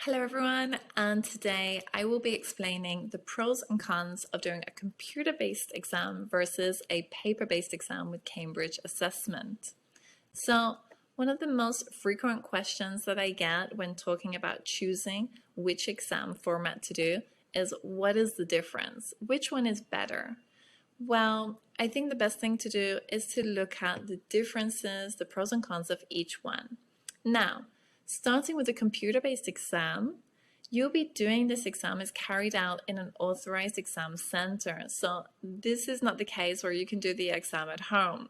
Hello everyone, and today I will be explaining the pros and cons of doing a computer-based exam versus a paper-based exam with Cambridge Assessment. So, one of the most frequent questions that I get when talking about choosing which exam format to do is, what is the difference? Which one is better? Well, I think the best thing to do is to look at the differences, the pros and cons of each one. Now, starting with the computer-based exam, you'll be doing this exam is carried out in an authorized exam center. So this is not the case where you can do the exam at home.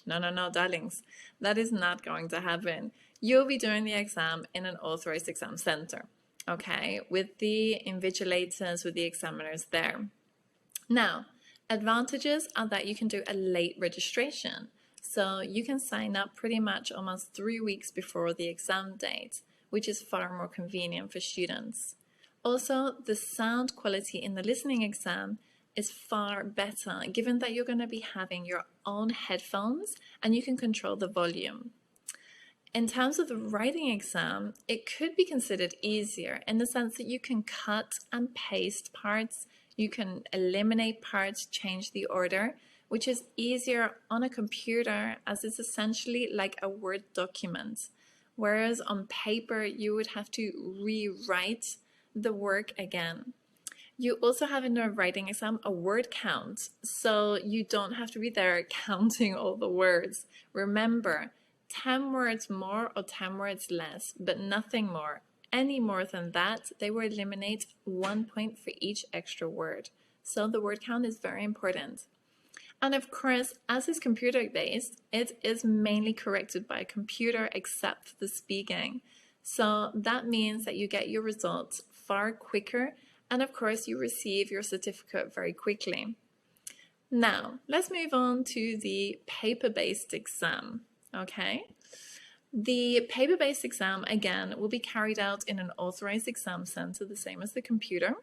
No, darlings. That is not going to happen. You'll be doing the exam in an authorized exam center, okay, with the invigilators, with the examiners there. Now, advantages are that you can do a late registration. So you can sign up pretty much almost 3 weeks before the exam date, which is far more convenient for students. Also, the sound quality in the listening exam is far better, given that you're going to be having your own headphones and you can control the volume. In terms of the writing exam, it could be considered easier in the sense that you can cut and paste parts, you can eliminate parts, change the order, which is easier on a computer as it's essentially like a Word document. Whereas on paper, you would have to rewrite the work again. You also have in the writing exam a word count, so you don't have to be there counting all the words. Remember, 10 words more or 10 words less, but nothing more. Any more than that, they will eliminate 1 point for each extra word. So the word count is very important. And of course, as it's computer-based, it is mainly corrected by a computer except for the speaking. So that means that you get your results far quicker, and of course, you receive your certificate very quickly. Now, let's move on to the paper-based exam, okay? The paper-based exam, again, will be carried out in an authorized exam center, the same as the computer.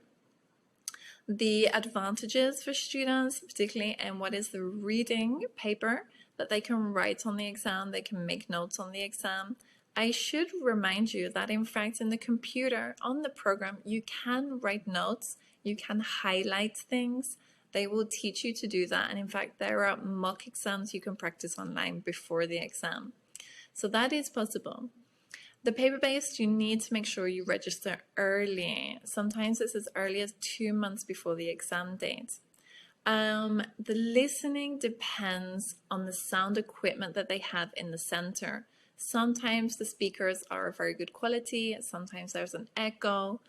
The advantages for students, particularly in what is the reading paper, that they can write on the exam, they can make notes on the exam. I should remind you that in fact in the computer, on the program, you can write notes, you can highlight things. They will teach you to do that, and in fact there are mock exams you can practice online before the exam. So that is possible. The paper-based, you need to make sure you register early. Sometimes it's as early as 2 months before the exam date. The listening depends on the sound equipment that they have in the center. Sometimes the speakers are of very good quality, sometimes there's an echo,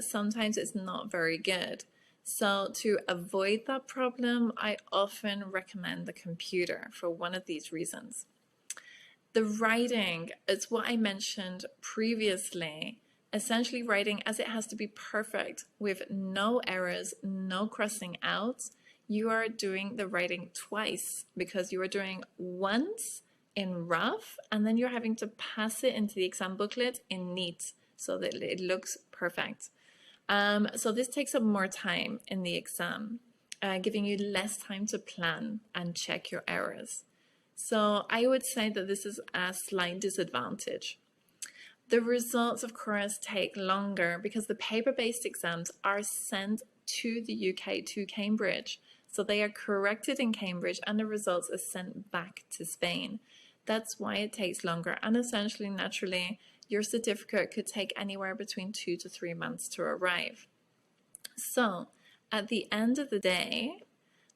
sometimes it's not very good. So to avoid that problem, I often recommend the computer for one of these reasons. The writing is what I mentioned previously. Essentially writing, as it has to be perfect with no errors, no crossing out, you are doing the writing twice because you are doing once in rough and then you're having to pass it into the exam booklet in neat so that it looks perfect. So this takes up more time in the exam, giving you less time to plan and check your errors. So I would say that this is a slight disadvantage. The results, of course, take longer because the paper-based exams are sent to the UK, to Cambridge. So they are corrected in Cambridge and the results are sent back to Spain. That's why it takes longer, and essentially, naturally, your certificate could take anywhere between 2 to 3 months to arrive. So at the end of the day,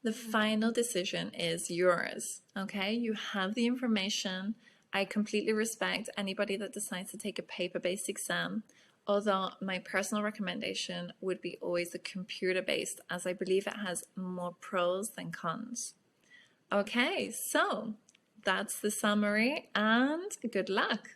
the final decision is yours, okay? You have the information. I completely respect anybody that decides to take a paper-based exam, although my personal recommendation would be always the computer-based, as I believe it has more pros than cons. Okay, so that's the summary, and good luck.